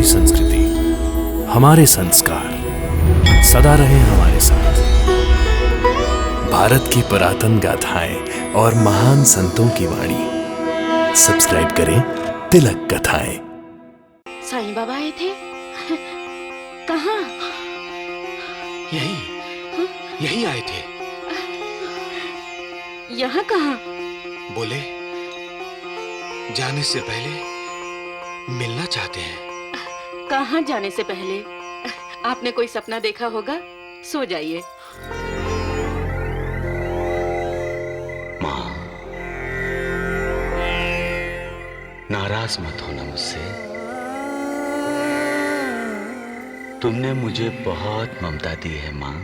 हमारी संस्कृति, हमारे संस्कार सदा रहे हमारे साथ। भारत की पुरातन गाथाएं और महान संतों की वाणी। सब्सक्राइब करें तिलक कथाएं। साईं बाबा आए थे। कहाँ? यही आए थे। यहाँ कहाँ? बोले जाने से पहले मिलना चाहते हैं। कहाँ जाने से पहले? आपने कोई सपना देखा होगा, सो जाइए। माँ, नाराज मत होना मुझसे। तुमने मुझे बहुत ममता दी है माँ,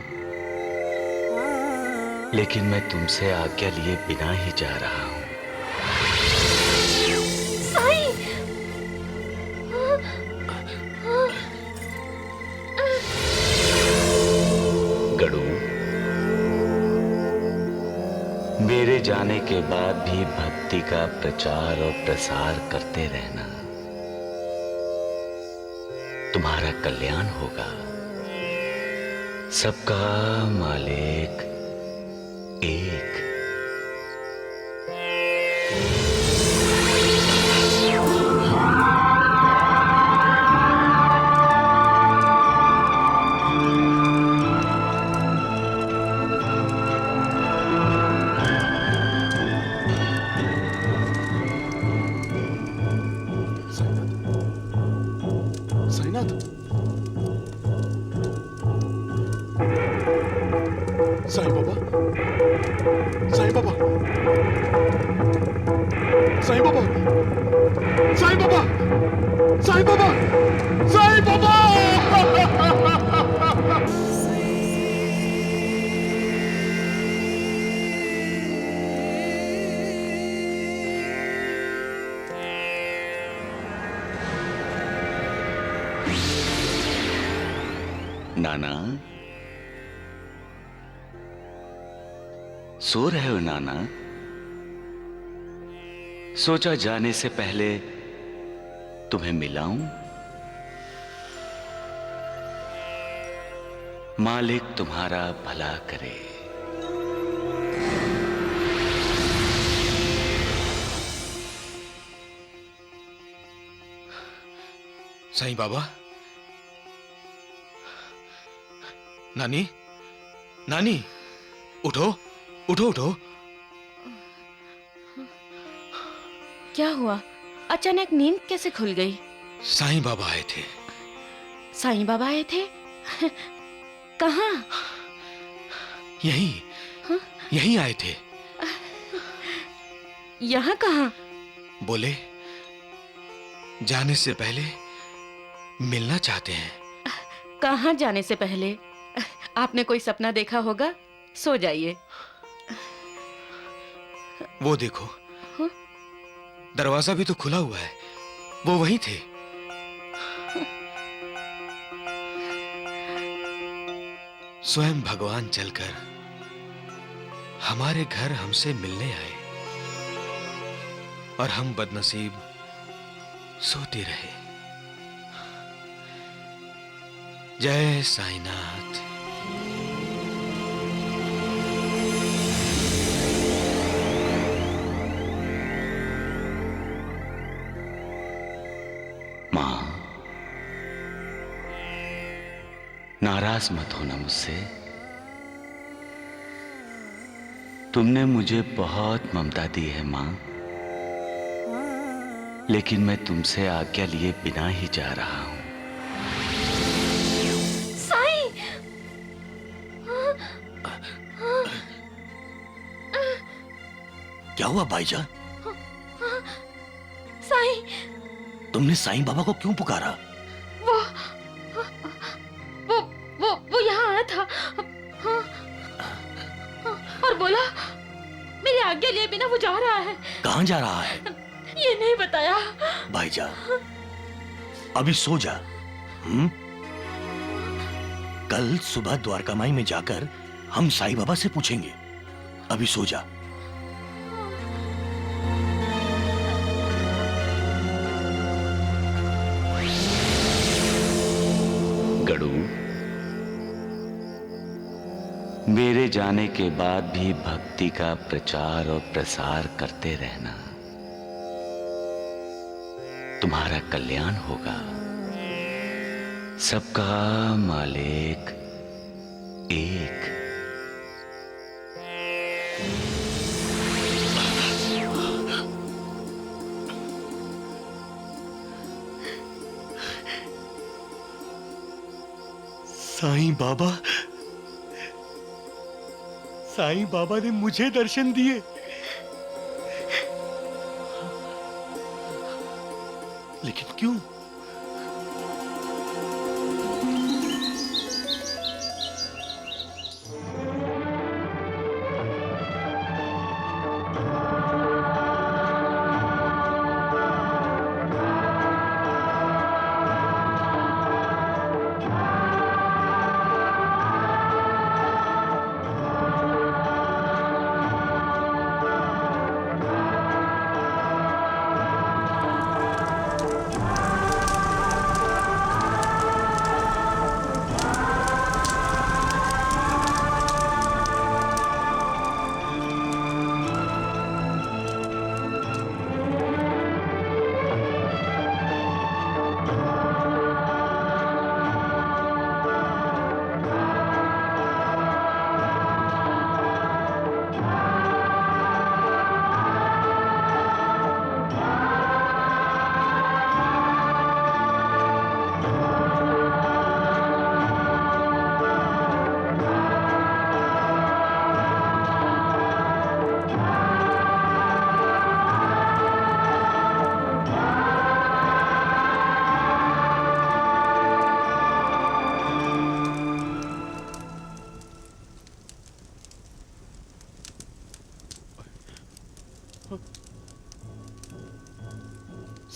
लेकिन मैं तुमसे आज्ञा लिए बिना ही जा रहा हूं। साईं! गड़ू, मेरे जाने के बाद भी भक्ति का प्रचार और प्रसार करते रहना। तुम्हारा कल्याण होगा। सबका मालिक एक। साईनाथ, साईं बाबा, साईं बाबा, साईं बाबा, साईं बाबा, साईं बाबा, साईं बाबा। नाना, सो रहे हो नाना? सोचा जाने से पहले तुम्हें मिलाऊं। मालिक तुम्हारा भला करे। साईं बाबा, नानी, नानी, उठो, उठो, उठो। क्या हुआ? अचानक नींद कैसे खुल गई? साईं बाबा आए थे। साईं बाबा आए थे? कहाँ? यही आए थे। यहाँ कहाँ? बोले जाने से पहले मिलना चाहते हैं। कहाँ जाने से पहले? आपने कोई सपना देखा होगा, सो जाइए। वो देखो, दरवाजा भी तो खुला हुआ है। वो वहीं थे। स्वयं भगवान चलकर हमारे घर हमसे मिलने आए और हम बदनसीब सोते रहे। जय साईनाथ। मां, नाराज मत होना मुझसे। तुमने मुझे बहुत ममता दी है मां, लेकिन मैं तुमसे आज्ञा लिए बिना ही जा रहा हूं। क्या हुआ भाईजान? साईं! तुमने साईं बाबा को क्यों पुकारा? वो यहाँ आया था और बोला मेरी आज्ञा लिए बिना वो जा रहा है। कहाँ जा रहा है? ये नहीं बताया। भाईजान, अभी सो जा। कल सुबह द्वारका माई में जाकर हम साईं बाबा से पूछेंगे। अभी सो जा। मेरे जाने के बाद भी भक्ति का प्रचार और प्रसार करते रहना। तुम्हारा कल्याण होगा। सबका मालिक एक। साईं बाबा, साईं बाबा ने मुझे दर्शन दिए। लेकिन क्यों?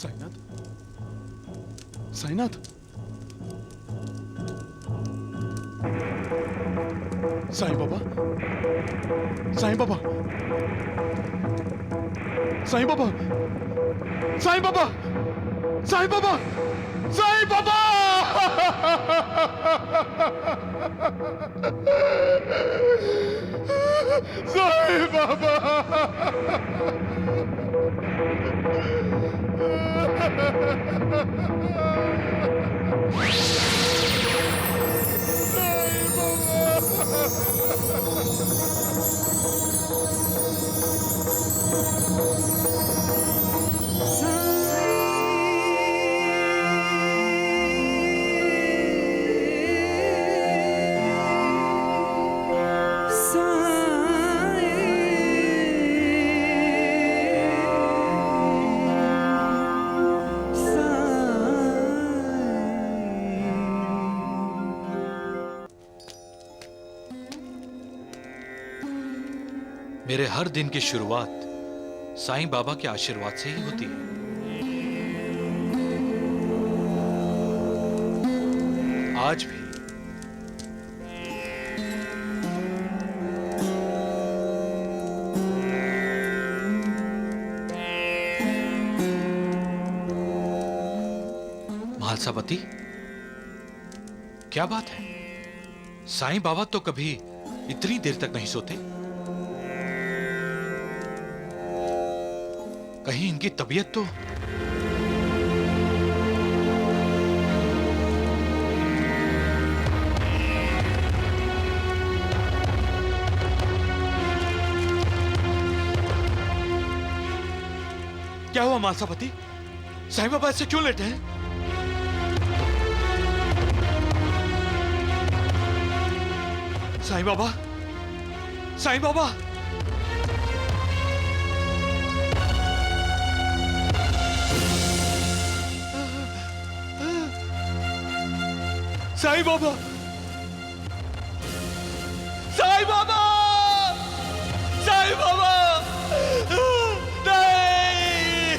साईनाथ, साईनाथ, साईं बाबा, साईं बाबा, साईं बाबा, साईं बाबा, साईं बाबा, साईं बाबा। साईं बाबा, मेरे हर दिन की शुरुआत साईं बाबा के आशीर्वाद से ही होती है। आज भी महालसापति, क्या बात है? साईं बाबा तो कभी इतनी देर तक नहीं सोते। कहीं इनकी तबीयत तो क्या हुआ महालसापति? साईं बाबा ऐसे क्यों लेटे हैं? साईं बाबा, साईं बाबा, साईं बाबा, साईं बाबा, साईं बाबा, नहीं!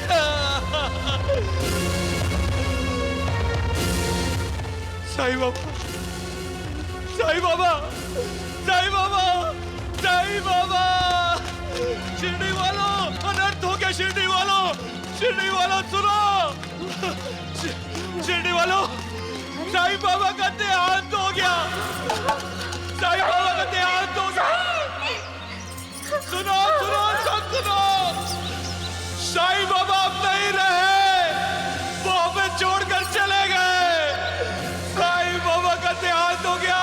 साईं बाबा, साईं बाबा, साईं बाबा, साईं बाबा, शिरडी वालों, अनर्थ हो गया। शिरडी वालों, शिरडी वालों सुनो, शिरडी वालों, साईं बाबा का देहांत हो गया। साईं बाबा का देहांत हो गया। सुनो सुनो सब सुनो, साईं बाबा अब नहीं रहे, वो हमें छोड़कर चले गए। साईं बाबा का देहांत हो गया।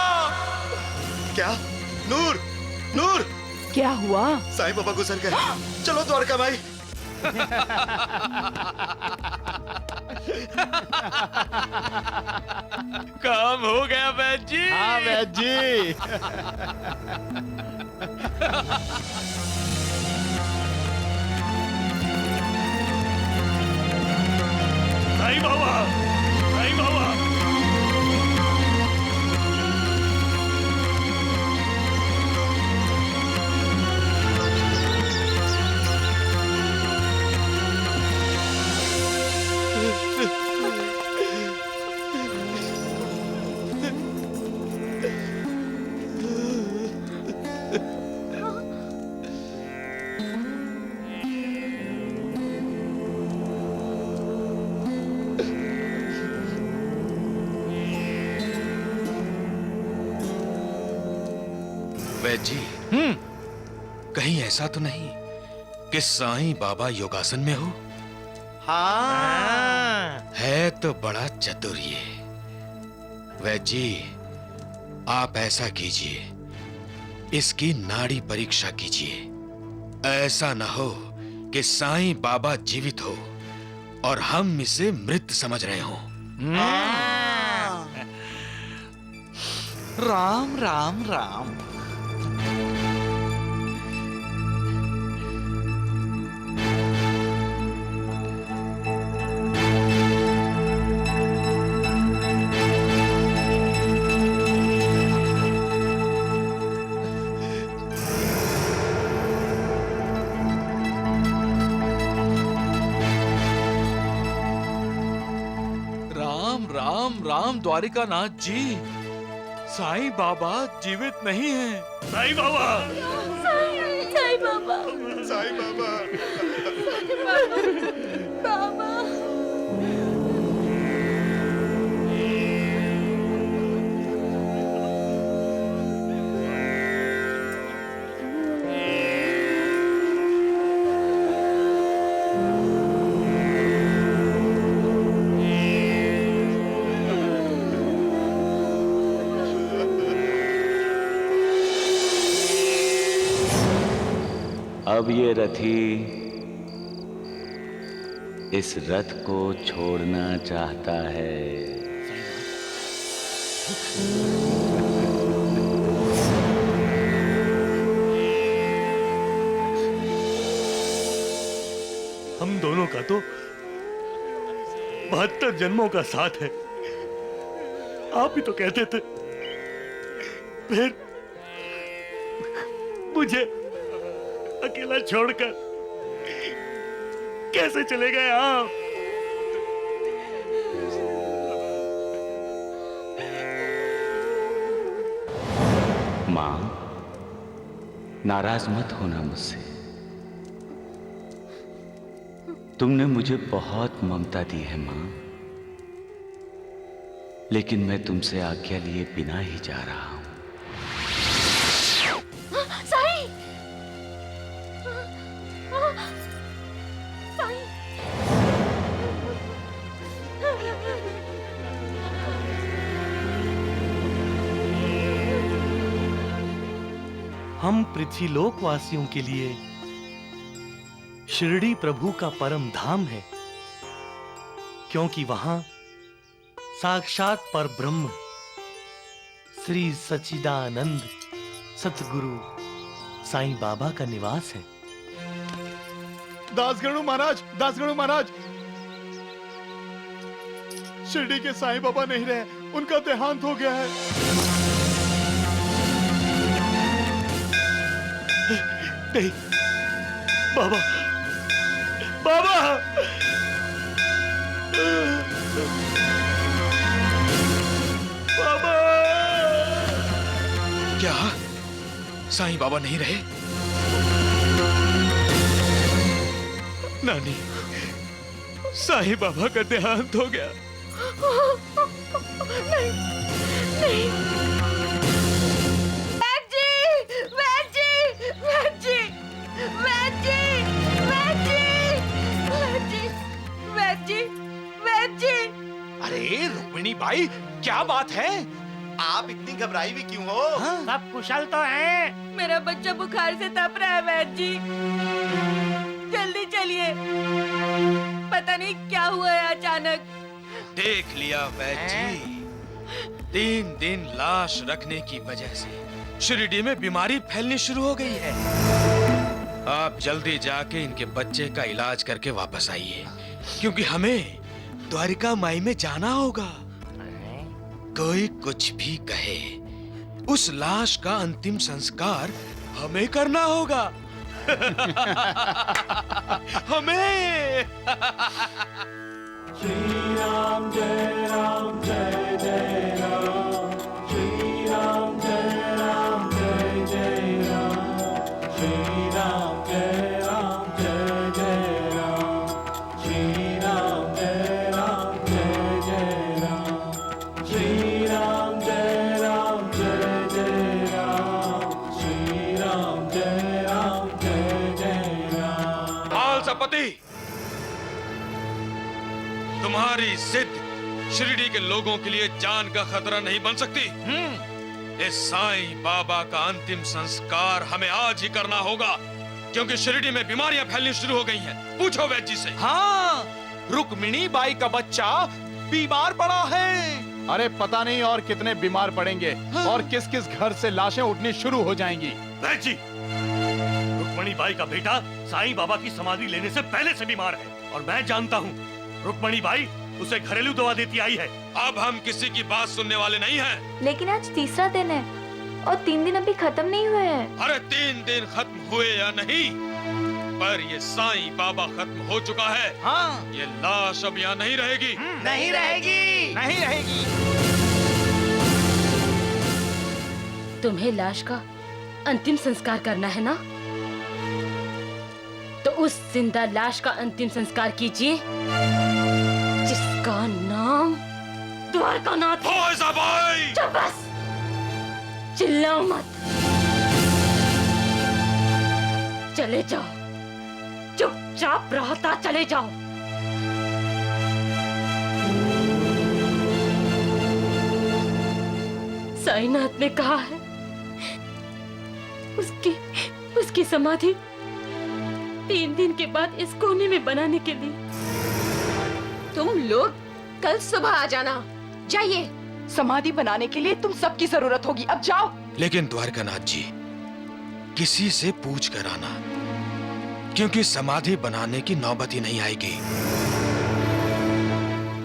क्या? नूर, नूर, क्या हुआ? साईं बाबा गुजर गए। चलो द्वारका माई। काम हो गया वैद्य जी। हाँ वैद्य जी। साईं बाबा, साईं बाबा। वैद्य जी, कहीं ऐसा तो नहीं कि साईं बाबा योगासन में हो? हाँ। है तो बड़ा चतुर ये। वैद्य जी, आप ऐसा कीजिए, इसकी नाड़ी परीक्षा कीजिए। ऐसा न हो कि साईं बाबा जीवित हो और हम इसे मृत समझ रहे हों। राम राम राम। राम राम राम द्वारिकानाथ जी, साईं बाबा जीवित नहीं है। साईं बाबा, साईं बाबा, साईं बाबा। बाबा। अब ये रथी इस रथ को छोड़ना चाहता है। हम दोनों का तो 72 जन्मों का साथ है। आप ही तो कहते थे। फिर मुझे अकेला छोड़कर कैसे चले गए आप? मां, नाराज मत होना मुझसे। तुमने मुझे बहुत ममता दी है मां, लेकिन मैं तुमसे आज्ञा लिए बिना ही जा रहा हूं। हम पृथ्वीलोक वासियों के लिए शिरडी प्रभु का परम धाम है, क्योंकि वहां साक्षात परब्रह्म श्री सच्चिदानंद सतगुरु साईं बाबा का निवास है। दासगणु महाराज, दासगणु महाराज, शिरडी के साईं बाबा नहीं रहे, उनका देहांत हो गया है। नहीं, बाबा, बाबा, बाबा। क्या साईं बाबा नहीं रहे? नानी, साईं बाबा का देहांत हो गया। नहीं, नहीं। अरे रुक्मिणी बाई, क्या बात है? आप इतनी घबराई भी क्यों हो? सब कुशल तो हैं? मेरा बच्चा बुखार से तप रहा है वैद्य जी, जल्दी चलिए, पता नहीं क्या हुआ है अचानक। देख लिया वैद्य जी, 3 दिन लाश रखने की वजह से शिरडी में बीमारी फैलनी शुरू हो गई है। आप जल्दी जाके इनके बच्चे का इलाज करके वापस आइए, क्योंकि हमें द्वारिका माई में जाना होगा। कोई कुछ भी कहे, उस लाश का अंतिम संस्कार हमें करना होगा। हमें। श्री राम जय राम जय जय राम, श्री राम जय राम जय जय राम, श्री राम जय राम जय जय राम, श्री राम जय राम जय जय राम, श्री राम जय राम जय जय राम, श्री राम जय राम जय जय राम। मालसापति, तुम्हारी जिद शिरडी के लोगों के लिए जान का खतरा नहीं बन सकती। इस साईं बाबा का अंतिम संस्कार हमें आज ही करना होगा, क्योंकि शिरडी में बीमारियां फैलनी शुरू हो गई हैं। पूछो वैद्य जी से। हाँ, रुक्मिणी बाई का बच्चा बीमार पड़ा है। अरे पता नहीं और कितने बीमार पड़ेंगे, और किस किस घर से लाशें उठनी शुरू हो जाएंगी। वैद्य जी, रुक्मिणी बाई का बेटा साईं बाबा की समाधि लेने से पहले से बीमार है, और मैं जानता हूँ रुक्मिणी बाई उसे घरेलू दवा देती आई है। अब हम किसी की बात सुनने वाले नहीं हैं। लेकिन आज तीसरा दिन है और 3 दिन अभी खत्म नहीं हुए हैं। अरे 3 दिन खत्म हुए या नहीं, पर ये साईं बाबा खत्म हो चुका है। हाँ, ये लाश अब यहाँ नहीं रहेगी। नहीं रहेगी, नहीं रहेगी। तुम्हें लाश का अंतिम संस्कार करना है ना, तो उस जिंदा लाश का अंतिम संस्कार कीजिए जिसका नाम द्वारकानाथ है। चुप बस, चिल्लाओ मत, चले जाओ, चुपचाप रहता चले जाओ। साईनाथ ने कहा है उसकी समाधि 3 दिन के बाद इस कोने में बनाने के लिए। तुम लोग कल सुबह आ जाना, जाइए, समाधि बनाने के लिए तुम सबकी जरूरत होगी, अब जाओ। लेकिन द्वारकानाथ जी, किसी से पूछ कर आना, क्योंकि समाधि बनाने की नौबत ही नहीं आएगी।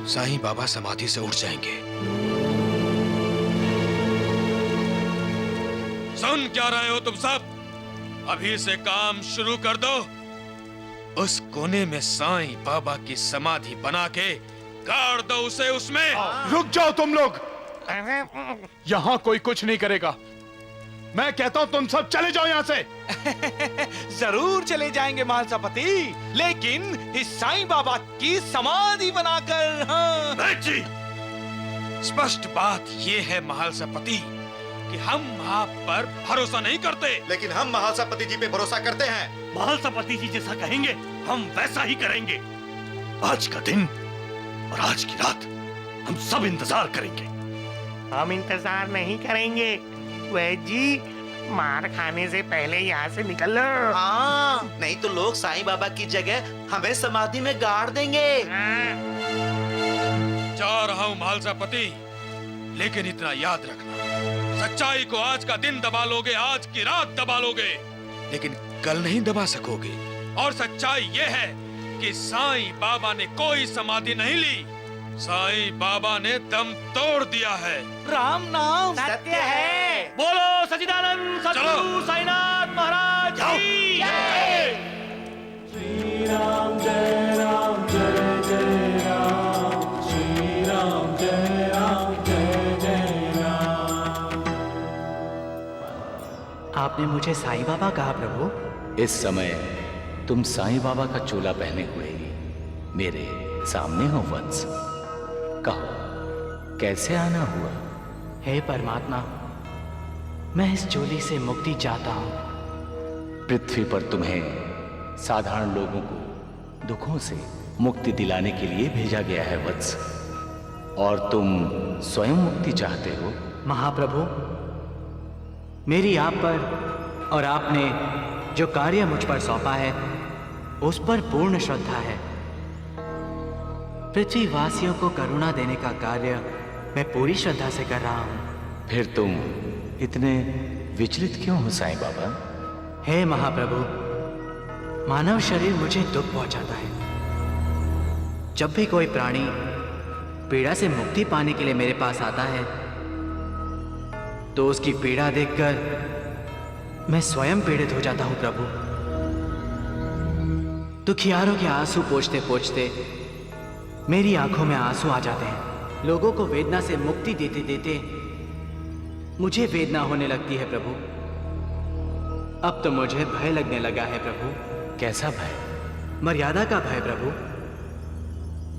साईं बाबा समाधि से उठ जाएंगे। सुन क्या रहे हो तुम सब? अभी से काम शुरू कर दो। उस कोने में साईं बाबा की समाधि बना के गाड़ दो उसे उसमें। रुक जाओ तुम लोग, यहाँ कोई कुछ नहीं करेगा। मैं कहता हूँ तुम सब चले जाओ यहाँ से। जरूर चले जाएंगे मालसापति, लेकिन इस साईं बाबा की समाधि बनाकर। हाँ। जी, स्पष्ट बात ये है महालसापति कि हम आप पर भरोसा नहीं करते। लेकिन हम महालसापति जी पे भरोसा करते हैं। महालसापति जी जैसा कहेंगे हम वैसा ही करेंगे। आज का दिन और आज की रात हम सब इंतजार करेंगे। हम इंतजार नहीं करेंगे वैद्य जी, मार खाने से पहले यहाँ से निकल लो। हाँ, नहीं तो लोग साईं बाबा की जगह हमें समाधि में गाड़ देंगे। जा रहा हूँ महालसापति, लेकिन इतना याद रखना, सच्चाई को आज का दिन दबा लोगे, आज की रात दबा लोगे, लेकिन कल नहीं दबा सकोगे। और सच्चाई ये है कि साईं बाबा ने कोई समाधि नहीं ली, साईं बाबा ने दम तोड़ दिया है। राम नाम सत्य है। बोलो सच्चिदानंद सद्गुरु साईनाथ महाराज की जय। श्री राम जय राम जय जय राम, श्री राम जय राम जय जय राम। आपने मुझे साईं बाबा कहा प्रभु? इस समय तुम साईं बाबा का चोला पहने हुए मेरे सामने हो वत्स। कहो, कैसे आना हुआ? हे परमात्मा, मैं इस चोली से मुक्ति चाहता हूँ। पृथ्वी पर तुम्हें साधारण लोगों को दुखों से मुक्ति दिलाने के लिए भेजा गया है वत्स। और तुम स्वयं मुक्ति चाहते हो? महाप्रभु, मेरी आप पर और आपने जो कार्य मुझ पर सौंपा है उस पर पूर्ण श्रद्धा है। पृथ्वीवासियों को करुणा देने का कार्य मैं पूरी श्रद्धा से कर रहा हूं। फिर तुम इतने विचलित क्यों हो साईं बाबा? हे महाप्रभु, मानव शरीर मुझे दुख पहुंचाता है। जब भी कोई प्राणी पीड़ा से मुक्ति पाने के लिए मेरे पास आता है तो उसकी पीड़ा देखकर मैं स्वयं पीड़ित हो जाता हूं प्रभु। दुखियारों के आंसू पोंछते पोंछते मेरी आंखों में आंसू आ जाते हैं। लोगों को वेदना से मुक्ति देते देते मुझे वेदना होने लगती है प्रभु। अब तो मुझे भय लगने लगा है प्रभु। कैसा भय? मर्यादा का भय प्रभु।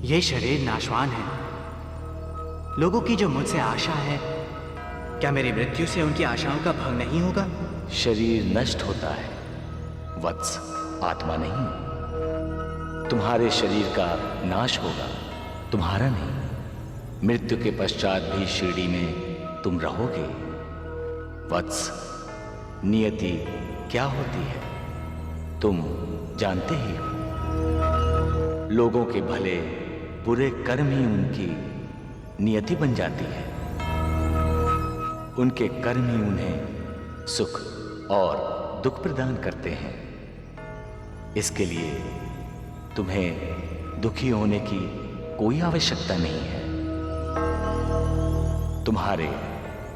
ये शरीर नाशवान है। लोगों की जो मुझसे आशा है, क्या मेरी मृत्यु से उनकी आशाओं का भंग नहीं होगा? शरीर नष्ट होता है वत्स, आत्मा नहीं। तुम्हारे शरीर का नाश होगा, तुम्हारा नहीं। मृत्यु के पश्चात भी शिरडी में तुम रहोगे। वत्स, नियति क्या होती है तुम जानते ही हो। लोगों के भले बुरे कर्म ही उनकी नियति बन जाती है। उनके कर्म ही उन्हें सुख और दुख प्रदान करते हैं। इसके लिए तुम्हें दुखी होने की कोई आवश्यकता नहीं है। तुम्हारे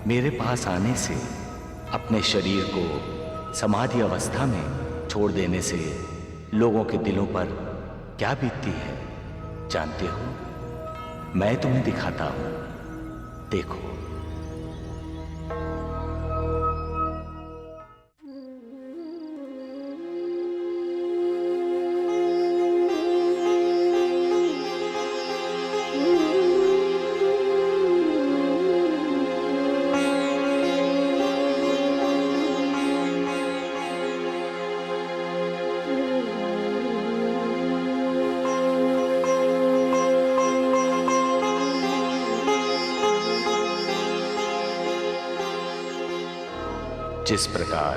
मेरे पास आने से, अपने शरीर को समाधि अवस्था में छोड़ देने से लोगों के दिलों पर क्या बीतती है जानते हो? मैं तुम्हें दिखाता हूं, देखो। जिस प्रकार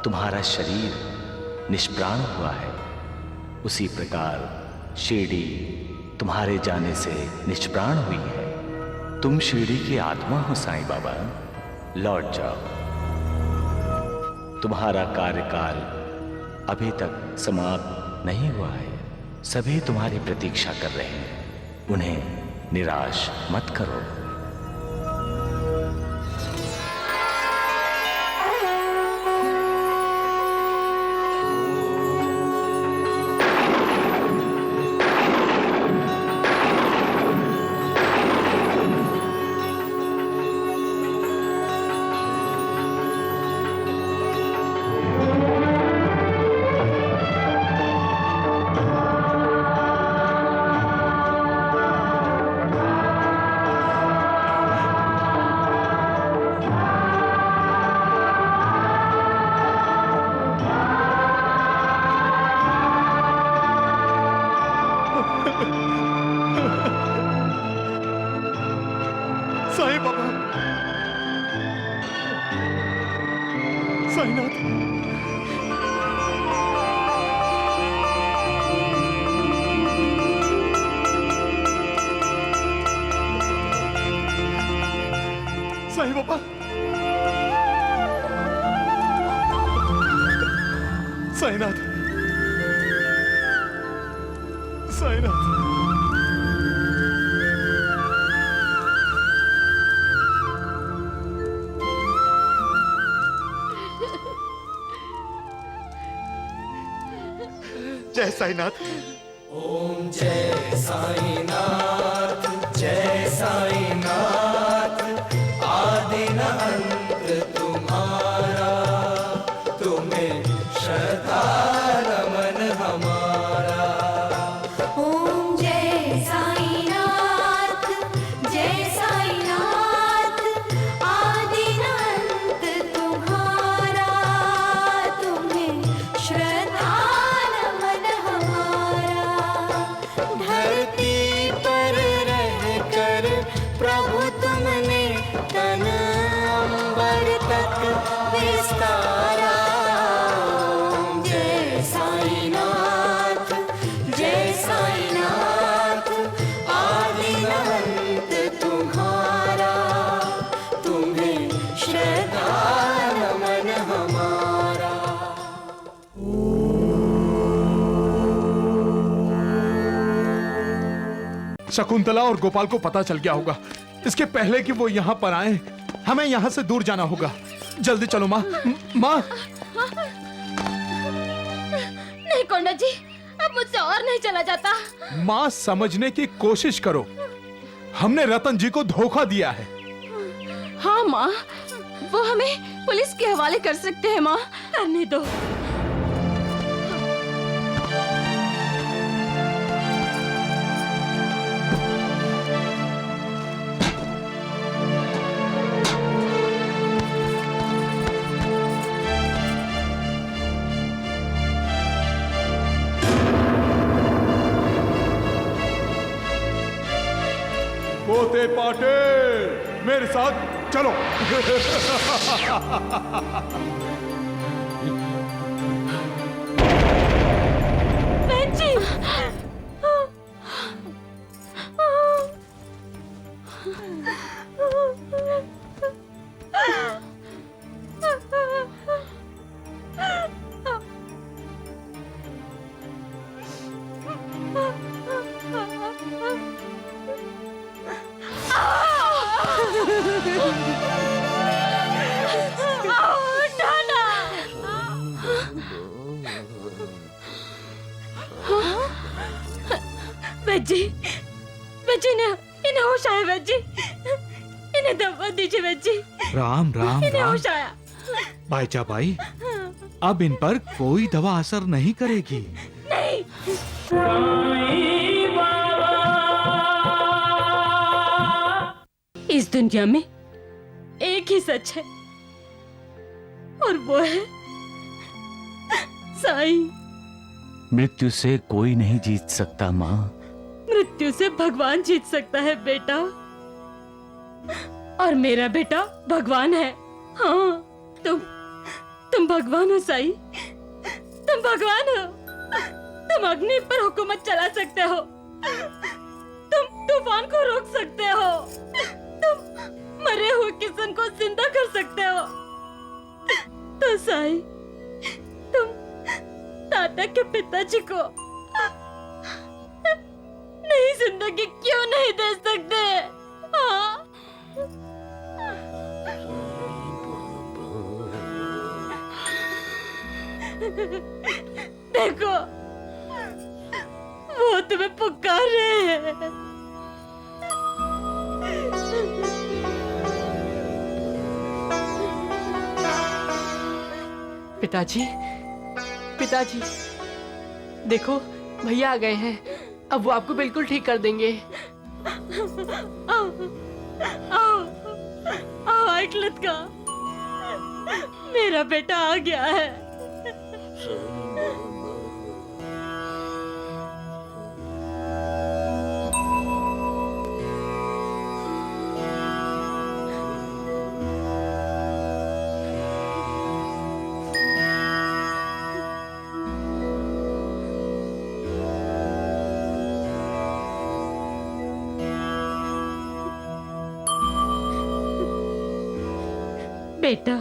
तुम्हारा शरीर निष्प्राण हुआ है, उसी प्रकार शिरडी तुम्हारे जाने से निष्प्राण हुई है। तुम शिरडी की आत्मा हो साईं बाबा, लौट जाओ। तुम्हारा कार्यकाल अभी तक समाप्त नहीं हुआ है। सभी तुम्हारी प्रतीक्षा कर रहे हैं, उन्हें निराश मत करो। साईं बाबा, साईनाथ, साईं बाबा, साईनाथ, साईनाथ। जय साईनाथ। ओम जय साईनाथ, जय साईनाथ। आदि न अंत तुम्हारा, तुम्हें श्रद्धा नमन हमारा। ओम जय साईनाथ, जय साईनाथ। आदि न अंत तुम्हारा, तुम्हें श्रद्धा धरती पर रहकर तन अंबर तक विस्तारा। ओम जय साईनाथ, जय साईनाथ, आदि अनंत तुम्हारा, तुम्हें श्रद्धा नमन हमारा। शकुंतला और गोपाल को पता चल गया होगा। इसके पहले कि वो यहाँ पर आए, हमें यहाँ से दूर जाना होगा। जल्दी चलो माँ। माँ नहीं कोंडा जी, अब मुझसे और नहीं चला जाता। माँ समझने की कोशिश करो, हमने रतन जी को धोखा दिया है। हाँ माँ, वो हमें पुलिस के हवाले कर सकते हैं माँ। करने दो। कोते पाटिल मेरे साथ चलो। बहन जी, जी, इन्हें होश आया वैद जी, इन्हें दवा दीजिए वैद जी। राम राम इन्हें राम। होश आया। भाईचा भाई, अब इन पर कोई दवा असर नहीं करेगी। नहीं। इस दुनिया में एक ही सच है और वो है साईं। मृत्यु से कोई नहीं जीत सकता माँ। मृत्यु से भगवान जीत सकता है बेटा, और मेरा बेटा भगवान है। हाँ, तुम भगवान हो साईं, तुम भगवान हो। तुम अग्नि पर हुकूमत चला सकते हो, तुम तूफान को रोक सकते हो, तुम मरे हुए किसान को जिंदा कर सकते हो। तो साईं, तुम दादा के पिताजी को नई जिंदगी क्यों नहीं दे सकते? हाँ? देखो, वो तुम्हें पुकार रहे हैं। पिताजी, पिताजी, देखो भैया आ गए हैं। अब वो आपको बिल्कुल ठीक कर देंगे। आओ, आओ, आओ आइकलत का, मेरा बेटा आ गया है। बेटा,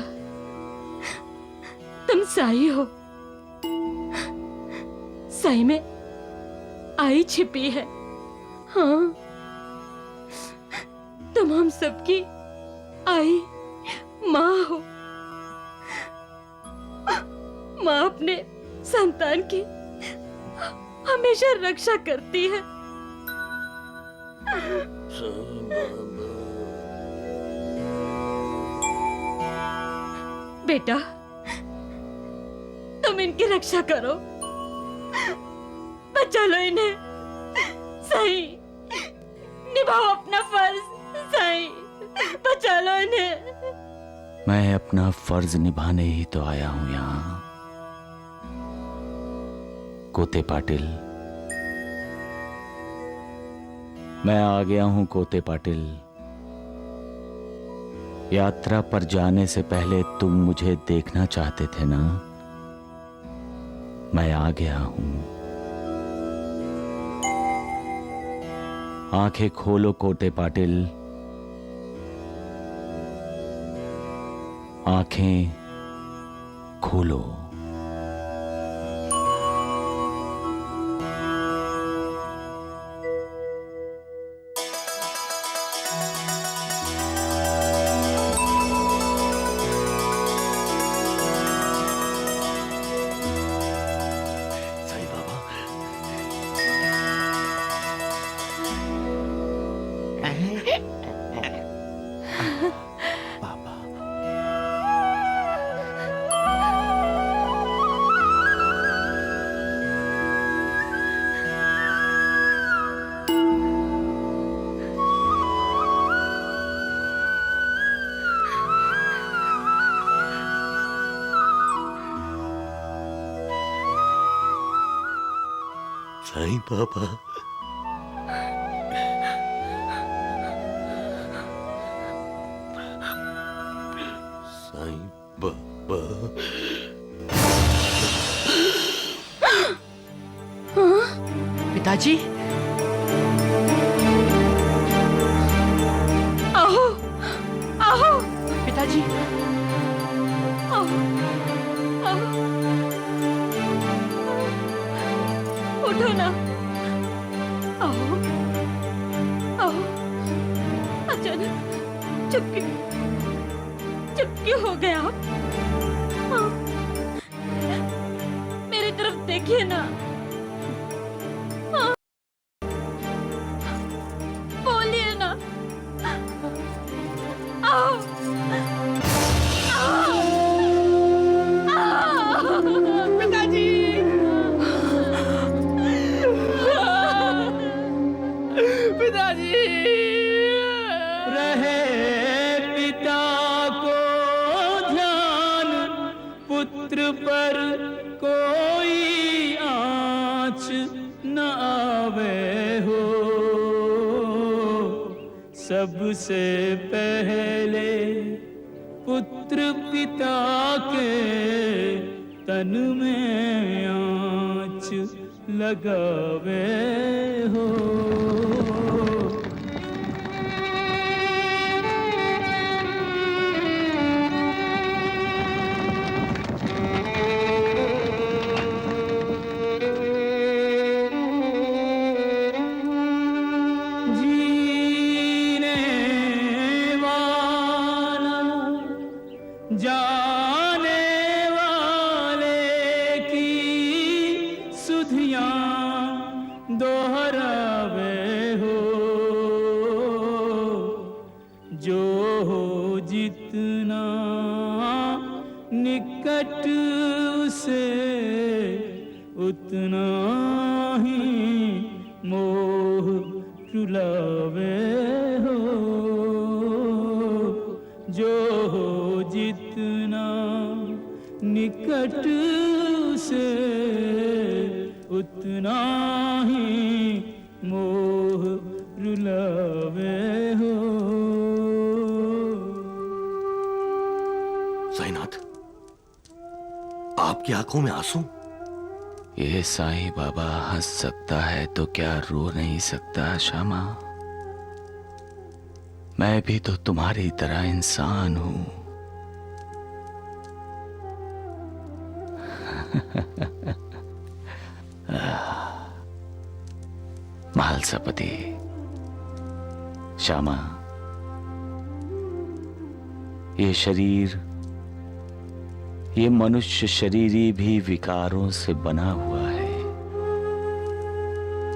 तुम साई हो। साई में आई छिपी है। हाँ, तुम हम सबकी आई माँ हो। माँ अपने संतान की हमेशा रक्षा करती है। बेटा, तुम इनकी रक्षा करो, बचा लो इन्हें। सही, निभाओ अपना फर्ज। सही, बचा लो इन्हें। मैं अपना फर्ज निभाने ही तो आया हूं यहाँ। कोते पाटिल, मैं आ गया हूं कोते पाटिल। यात्रा पर जाने से पहले तुम मुझे देखना चाहते थे ना? मैं आ गया हूं। आंखें खोलो कोटे पाटिल, आंखें खोलो। साईं बाबा, साईं बाबा। पिताजी, आओ, आओ, पिताजी, आओ, आओ, उठो ना, आओ, आओ, अचानक चुपके हो गए आप। हाँ, मेरी तरफ देखिए ना। हाँ, बोलिए ना। आओ, पिताजी, पिताजी। रहे पिता को ध्यान, पुत्र पर कोई आँच न आवे हो। सबसे पहले पुत्र पिता के तन में आँच लगावे हो। जीने वाला जाने वाले की सुधियां दोहरावे हो। जो हो जितना निकट उसे उतना ही मोह रुलावे हो। जो हो जितना निकट से उतना ही मोह रुलावे हो। साईनाथ, आपकी आंखों में आंसू? ये साईं बाबा हंस सकता है तो क्या रो नहीं सकता श्यामा? मैं भी तो तुम्हारी तरह इंसान हूं। महालसापति, श्यामा, ये शरीर, ये मनुष्य शरीरी भी विकारों से बना हुआ है।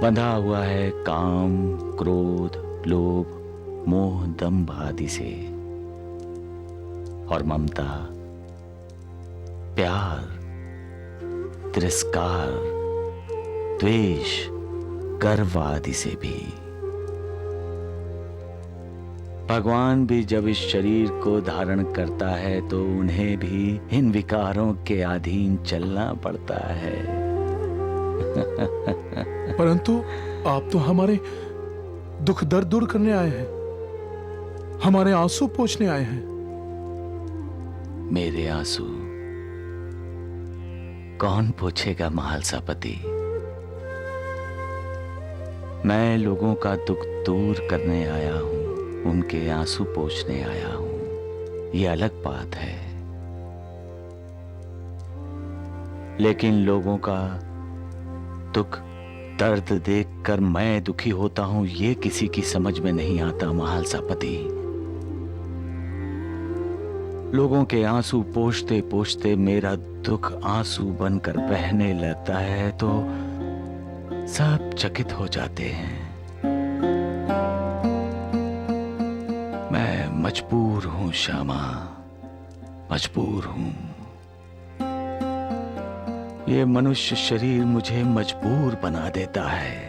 बंधा हुआ है काम, क्रोध, लोभ, मोह, दंभ आदि से। और ममता, प्यार, तिरस्कार, द्वेष, गर्व आदि से भी। भगवान भी जब इस शरीर को धारण करता है तो उन्हें भी इन विकारों के अधीन चलना पड़ता है। परंतु आप तो हमारे दुख दर्द दूर करने आए हैं, हमारे आंसू पोंछने आए हैं। मेरे आंसू कौन पोंछेगा महालसापति? मैं लोगों का दुख दूर करने आया हूं, उनके आंसू पोंछने आया हूं, ये अलग बात है। लेकिन लोगों का दुख दर्द देखकर मैं दुखी होता हूं, ये किसी की समझ में नहीं आता महालसापति। लोगों के आंसू पोंछते पोंछते मेरा दुख आंसू बनकर बहने लगता है तो सब चकित हो जाते हैं। मैं मजबूर हूं श्यामा, मजबूर हूं। ये मनुष्य शरीर मुझे मजबूर बना देता है।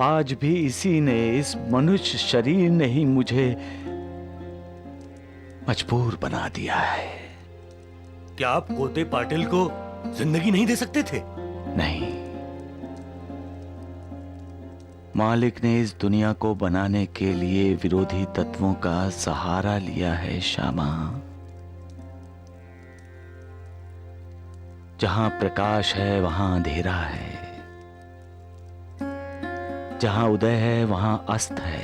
आज भी इसी ने, इस मनुष्य शरीर ने ही मुझे मजबूर बना दिया है। क्या आप कोते पाटिल को जिंदगी नहीं दे सकते थे? नहीं, मालिक ने इस दुनिया को बनाने के लिए विरोधी तत्वों का सहारा लिया है श्यामा। जहां प्रकाश है वहां अंधेरा है, जहां उदय है वहां अस्त है,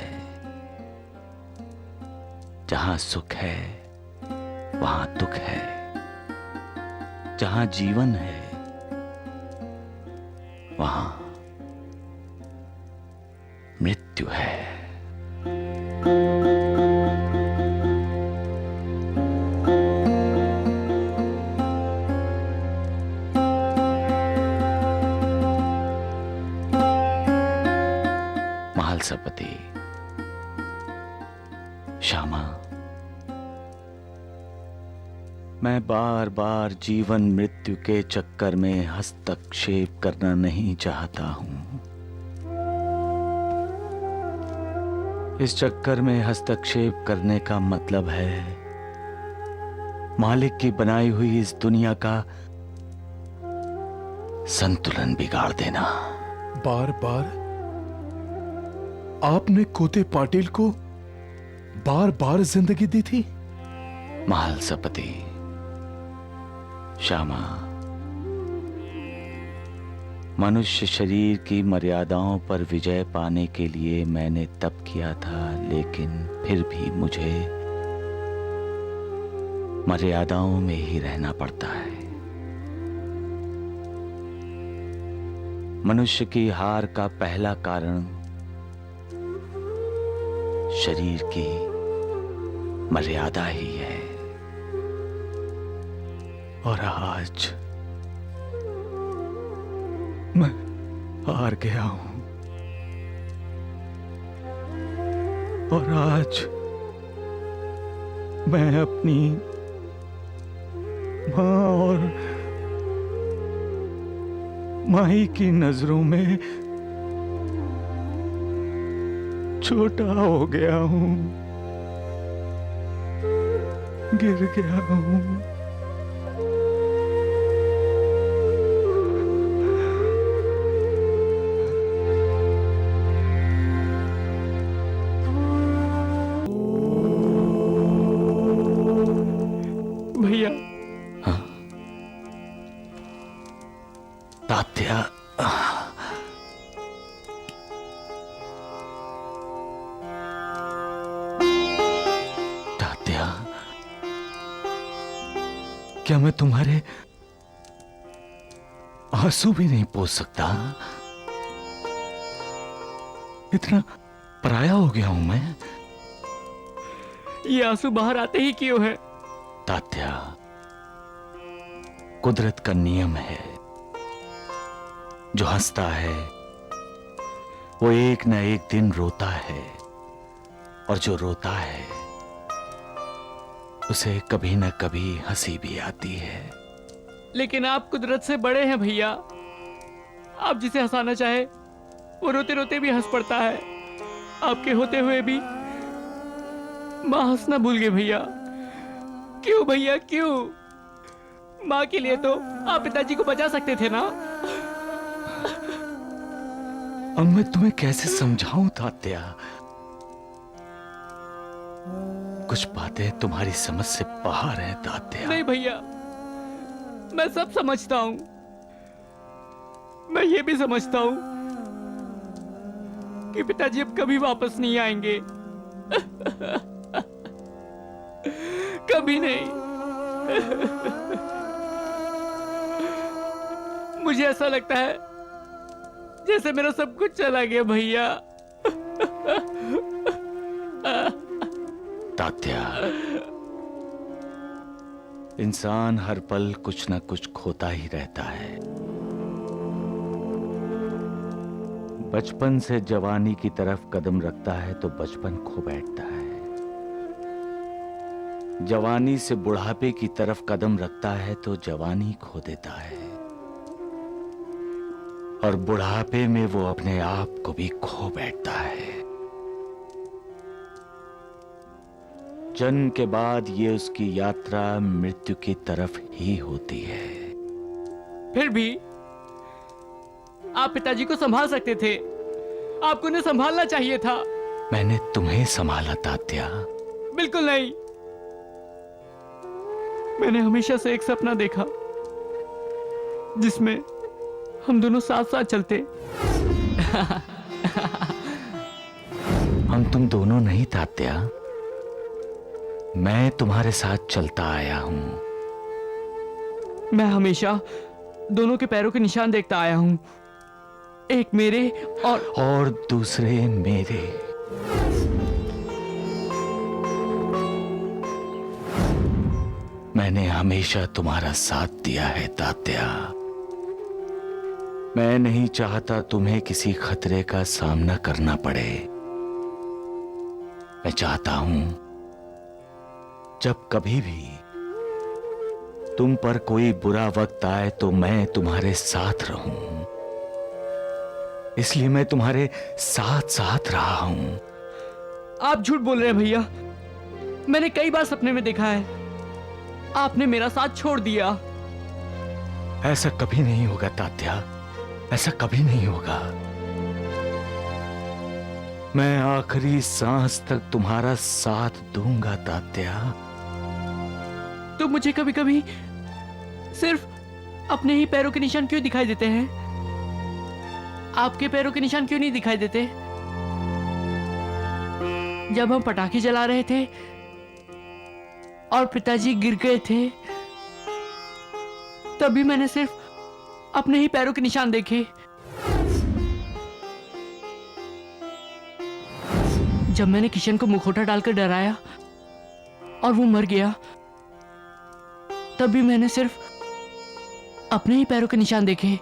जहां सुख है वहां दुख है, जहां जीवन है वहां मृत्यु है। महालसापति, श्यामा, मैं बार बार जीवन मृत्यु के चक्कर में हस्तक्षेप करना नहीं चाहता हूं। इस चक्कर में हस्तक्षेप करने का मतलब है मालिक की बनाई हुई इस दुनिया का संतुलन बिगाड़ देना। बार बार आपने कोते पाटिल को बार बार जिंदगी दी थी? महालसापति, श्यामा, मनुष्य शरीर की मर्यादाओं पर विजय पाने के लिए मैंने तप किया था, लेकिन फिर भी मुझे मर्यादाओं में ही रहना पड़ता है। मनुष्य की हार का पहला कारण शरीर की मर्यादा ही है। और आज मैं हार गया हूं, और आज मैं अपनी मां और माई की नजरों में छोटा हो गया हूं, गिर गया हूं। भैया, तात्या, तात्या, क्या मैं तुम्हारे आंसू भी नहीं पोंछ सकता? इतना पराया हो गया हूं मैं। ये आंसू बाहर आते ही क्यों है? तात्या, कुदरत का नियम है, जो हंसता है वो एक न एक दिन रोता है, और जो रोता है उसे कभी न कभी हंसी भी आती है। लेकिन आप कुदरत से बड़े हैं भैया। आप जिसे हंसाना चाहे वो रोते रोते भी हंस पड़ता है। आपके होते हुए भी माँ हंसना भूल गए भैया। क्यों भैया, क्यों? माँ के लिए तो आप पिताजी को बचा सकते थे ना। अब मैं तुम्हें कैसे समझाऊं तात्या? कुछ बातें तुम्हारी समझ से बाहर हैं तात्या। नहीं भैया, मैं सब समझता हूं। मैं ये भी समझता हूं कि पिताजी अब कभी वापस नहीं आएंगे। कभी नहीं। मुझे ऐसा लगता है जैसे मेरा सब कुछ चला गया भैया। तात्या, इंसान हर पल कुछ ना कुछ खोता ही रहता है। बचपन से जवानी की तरफ कदम रखता है तो बचपन खो बैठता है। जवानी से बुढ़ापे की तरफ कदम रखता है तो जवानी खो देता है, और बुढ़ापे में वो अपने आप को भी खो बैठता है। जन्म के बाद ये उसकी यात्रा मृत्यु की तरफ ही होती है। फिर भी आप पिताजी को संभाल सकते थे। आपको उन्हें संभालना चाहिए था। मैंने तुम्हें संभाला तात्या। बिल्कुल नहीं। मैंने हमेशा से एक सपना देखा जिसमें हम दोनों साथ साथ चलते। हम तुम दोनों नहीं तात्या, मैं तुम्हारे साथ चलता आया हूं। मैं हमेशा दोनों के पैरों के निशान देखता आया हूं, एक मेरे और दूसरे मेरे। मैंने हमेशा तुम्हारा साथ दिया है तात्या। मैं नहीं चाहता तुम्हें किसी खतरे का सामना करना पड़े। मैं चाहता हूं जब कभी भी तुम पर कोई बुरा वक्त आए तो मैं तुम्हारे साथ रहूं। इसलिए मैं तुम्हारे साथ साथ रहा हूं। आप झूठ बोल रहे हैं भैया। मैंने कई बार सपने में देखा है आपने मेरा साथ छोड़ दिया। ऐसा कभी नहीं होगा तात्या, ऐसा कभी नहीं होगा। मैं आखिरी सांस तक तुम्हारा साथ दूंगा तात्या। तो मुझे कभी कभी सिर्फ अपने ही पैरों के निशान क्यों दिखाई देते हैं? आपके पैरों के निशान क्यों नहीं दिखाई देते? जब हम पटाखे जला रहे थे और पिताजी गिर गए थे, तभी मैंने सिर्फ अपने ही पैरों के निशान देखे। जब मैंने किशन को मुखौटा डालकर डराया और वो मर गया, तभी मैंने सिर्फ अपने ही पैरों के निशान देखे।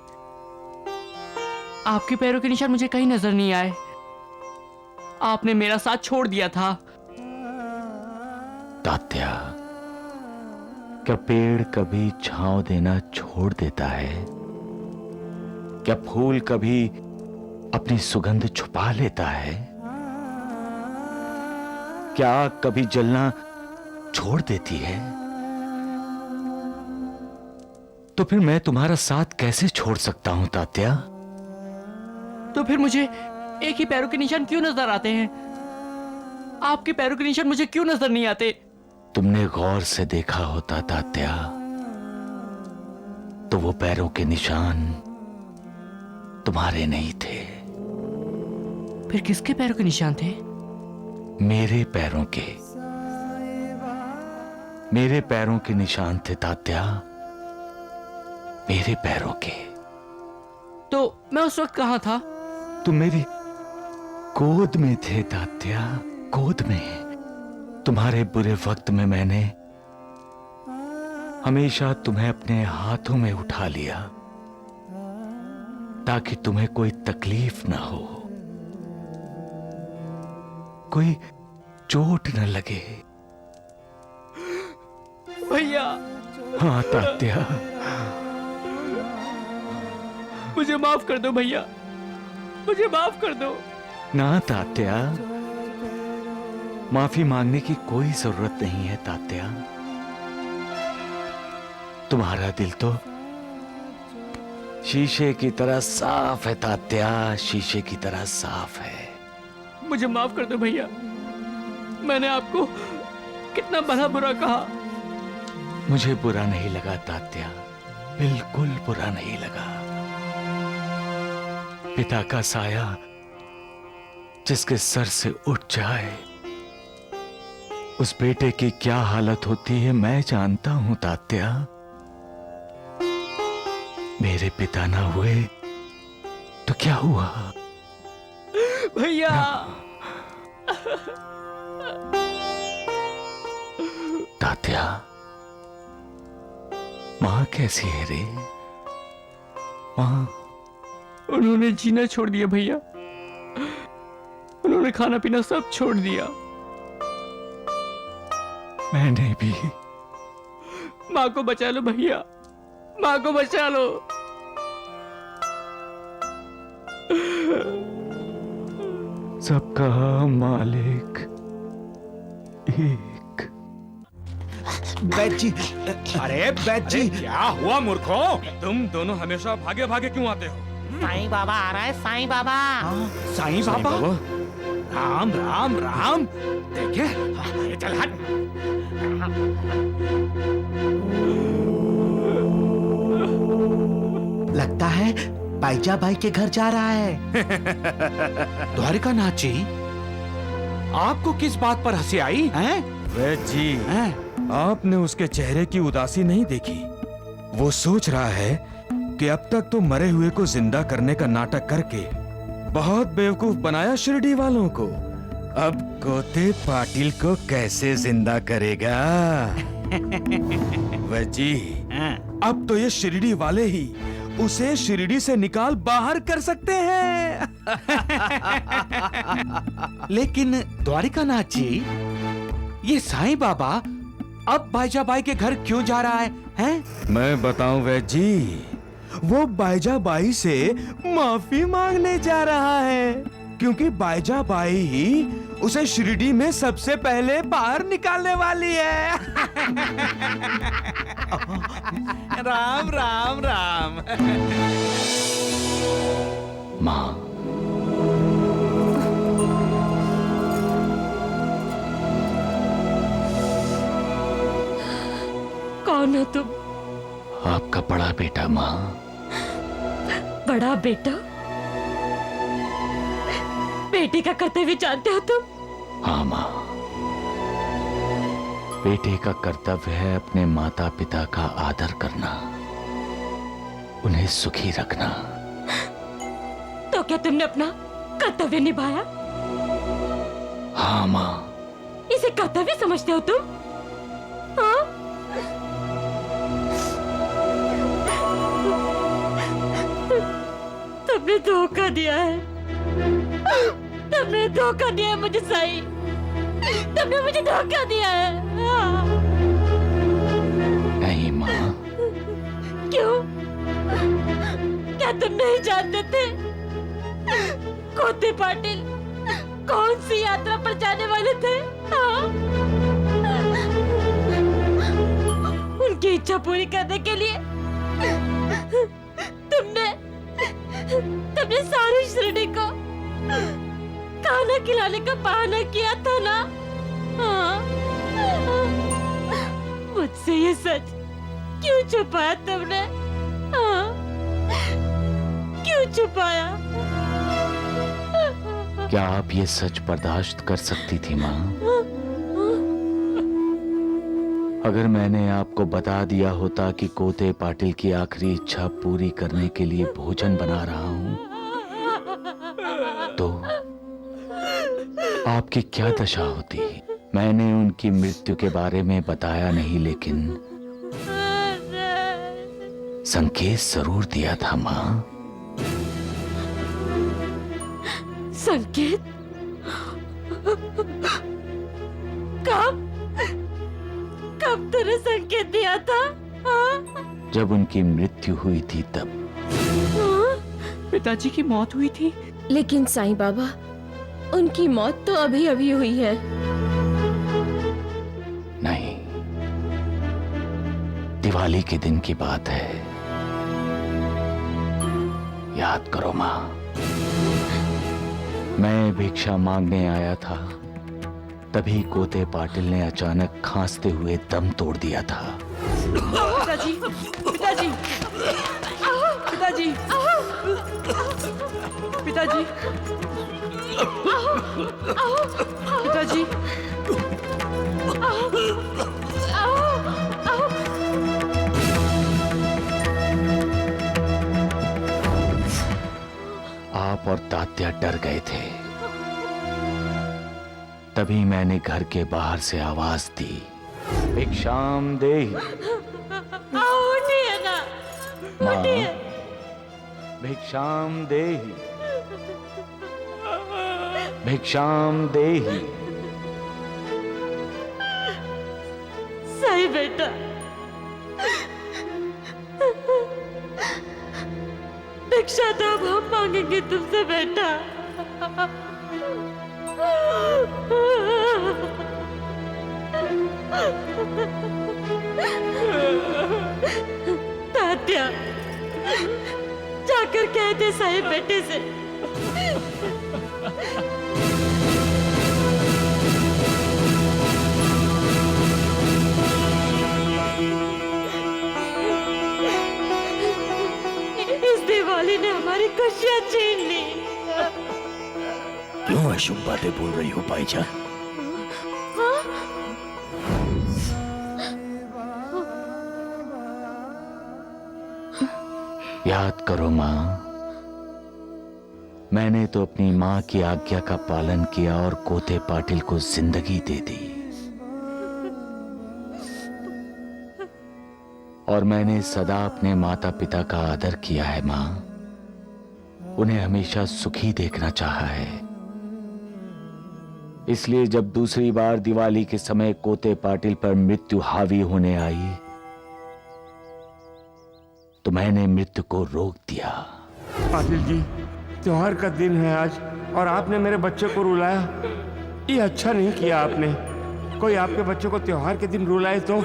आपके पैरों के निशान मुझे कहीं नजर नहीं आए। आपने मेरा साथ छोड़ दिया था। तात्या, क्या पेड़ कभी छांव देना छोड़ देता है? क्या फूल कभी अपनी सुगंध छुपा लेता है? क्या आग कभी जलना छोड़ देती है? तो फिर मैं तुम्हारा साथ कैसे छोड़ सकता हूं तात्या? तो फिर मुझे एक ही पैरों के निशान क्यों नजर आते हैं? आपके पैरों के निशान मुझे क्यों नजर नहीं आते? तुमने गौर से देखा होता तात्या, तो वो पैरों के निशान तुम्हारे नहीं थे। फिर किसके पैरों के निशान थे? मेरे पैरों के। मेरे पैरों के निशान थे तात्या, मेरे पैरों के। तो मैं उस वक्त कहां था? तुम मेरी गोद में थे तात्या, गोद में। तुम्हारे बुरे वक्त में मैंने हमेशा तुम्हें अपने हाथों में उठा लिया ताकि तुम्हें कोई तकलीफ ना हो, कोई चोट न लगे। भैया। हाँ तात्या, मुझे माफ कर दो भैया, मुझे माफ कर दो। ना तात्या, माफी मांगने की कोई जरूरत नहीं है तात्या। तुम्हारा दिल तो शीशे की तरह साफ है तात्या, शीशे की तरह साफ है। मुझे माफ कर दो भैया। मैंने आपको कितना भला बुरा कहा। मुझे बुरा नहीं लगा तात्या, बिल्कुल बुरा नहीं लगा। पिता का साया जिसके सर से उठ जाए, उस बेटे की क्या हालत होती है मैं जानता हूं तात्या। मेरे पिता ना हुए तो क्या हुआ? भैया तात्या, माँ कैसी है रे? माँ उन्होंने जीना छोड़ दिया भैया, उन्होंने खाना पीना सब छोड़ दिया। मैंने भी। माँ को बचा लो भैया, माँ को बचा लो। सबका मालिक एक। बैद जी, अरे बैद जी, क्या हुआ मूर्खों? तुम दोनों हमेशा भागे भागे क्यों आते हो? साईं बाबा आ रहा है, साईं बाबा। साईं बाबा? राम राम राम। देखे, चल हट। लगता है बाईजा भाई के घर जा रहा है। द्वारिका नाथ जी, आपको किस बात पर हंसी आई हैं? वैद जी, आपने उसके चेहरे की उदासी नहीं देखी? वो सोच रहा है कि अब तक तो मरे हुए को जिंदा करने का नाटक करके बहुत बेवकूफ बनाया शिरडी वालों को। अब कोते पाटिल को कैसे जिंदा करेगा? वैद जी, अब तो ये शिरडी वाले ही उसे शिरडी से निकाल बाहर कर सकते हैं। लेकिन द्वारिका नाथ जी, ये साईं बाबा अब बाईजा बाई के घर क्यों जा रहा है? हैं? मैं बताऊं वैद जी, वो बाईजा बाई से माफी मांगने जा रहा है, क्योंकि बाईजा बाई ही उसे शिरडी में सबसे पहले बाहर निकालने वाली है। राम राम राम। माँ, कौन हो तुम? आपका बड़ा बेटा माँ। बड़ा बेटा? बेटे का कर्तव्य जानते हो तुम? हाँ माँ, बेटे का कर्तव्य है अपने माता पिता का आदर करना, उन्हें सुखी रखना। तो क्या तुमने अपना कर्तव्य निभाया? हाँ माँ। इसे कर्तव्य समझते हो तुम? हाँ? तुमने धोखा दिया है, तुमने धोखा दिया है मुझे साईं, तुमने मुझे धोखा दिया है। नहीं माँ। क्यों? क्या तुम नहीं जानते थे कोते पाटिल कौन सी यात्रा पर जाने वाले थे? हाँ? उनकी इच्छा पूरी करने के लिए तुमने सारी शिरडी को खाना खिलाने का बहाना किया था ना? हाँ? मुझसे ये सच क्यों छुपाया तुमने? हाँ? क्यों छुपाया? क्या आप ये सच बर्दाश्त कर सकती थी माँ? अगर मैंने आपको बता दिया होता कि कोते पाटिल की आखिरी इच्छा पूरी करने के लिए भोजन बना रहा हूं, तो आपकी क्या दशा होती? मैंने उनकी मृत्यु के बारे में बताया नहीं, लेकिन संकेत जरूर दिया था माँ। संकेत? कब तूने संकेत दिया था? हाँ? जब उनकी मृत्यु हुई थी तब। पिताजी की मौत हुई थी? लेकिन साईं बाबा, उनकी मौत तो अभी अभी हुई है। नहीं, दिवाली के दिन की बात है, याद करो माँ। मैं भिक्षा मांगने आया था, तभी कोते पाटिल ने अचानक खांसते हुए दम तोड़ दिया था। पिताजी, पिताजी, पिताजी, पिताजी, पिताजी, आप और तात्या डर गए थे। तभी मैंने घर के बाहर से आवाज दी, भिक्षाम देहि। उठिए ना, उठिए। भिक्षाम देहि, भिक्षाम देहि। सही बेटा, भिक्षा तो अब हम मांगेंगे तुमसे बेटा। तात्या, जाकर कह दे साहिब बेटे से इस दिवाली ने हमारी खुशियां छीन ली। क्यों अशुभ बातें बोल रही हो पाईजा? याद करो माँ, मैंने तो अपनी माँ की आज्ञा का पालन किया और कोते पाटिल को जिंदगी दे दी। और मैंने सदा अपने माता पिता का आदर किया है माँ, उन्हें हमेशा सुखी देखना चाहा है। इसलिए जब दूसरी बार दिवाली के समय कोते पाटिल पर मृत्यु हावी होने आई तो मैंने मृत्यु को रोक दिया। पाटिल जी, त्योहार का दिन है आज और आपने मेरे बच्चे को रुलाया। ये अच्छा नहीं किया आपने। कोई आपके बच्चे को त्योहार के दिन रुलाए तो?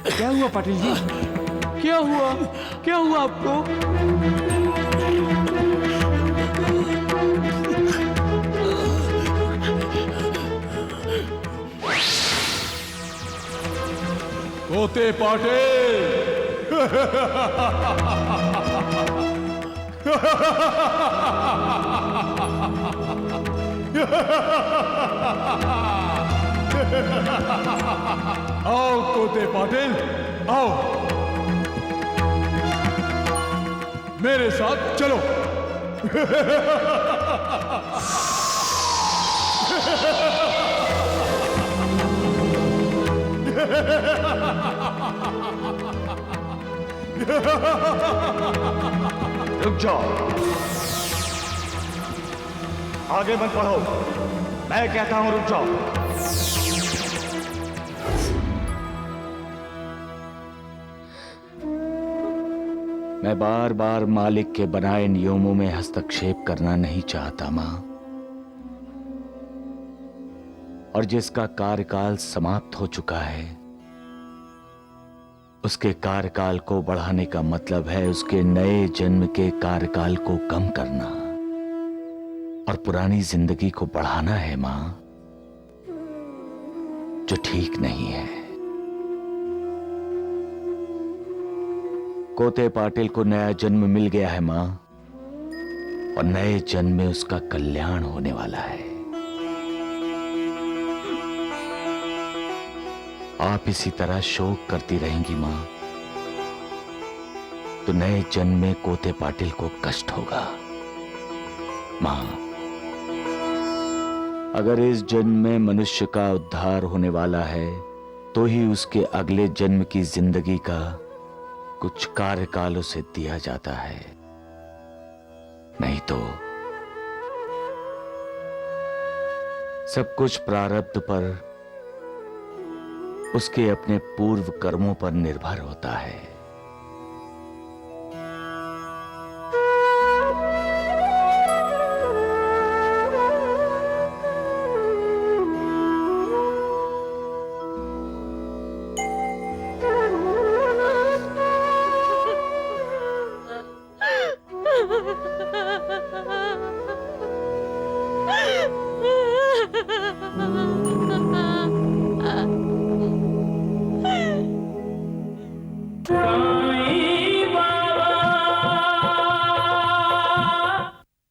क्या हुआ पाटिल जी? क्या हुआ? क्या हुआ आपको? कोते पाटिल, आओ कोते पाटिल, आओ मेरे साथ चलो। रुक जाओ, आगे मत बढ़ो, मैं कहता हूं रुक जाओ। मैं बार बार मालिक के बनाए नियमों में हस्तक्षेप करना नहीं चाहता मां, और जिसका कार्यकाल समाप्त हो चुका है उसके कार्यकाल को बढ़ाने का मतलब है उसके नए जन्म के कार्यकाल को कम करना और पुरानी जिंदगी को बढ़ाना है मां, जो ठीक नहीं है। कोते पाटिल को नया जन्म मिल गया है मां, और नए जन्म में उसका कल्याण होने वाला है। आप इसी तरह शोक करती रहेंगी मां तो नए जन्म में कोते पाटिल को कष्ट होगा। मां, अगर इस जन्म में मनुष्य का उद्धार होने वाला है तो ही उसके अगले जन्म की जिंदगी का कुछ कार्यकाल उसे दिया जाता है, नहीं तो सब कुछ प्रारब्ध पर, उसके अपने पूर्व कर्मों पर निर्भर होता है।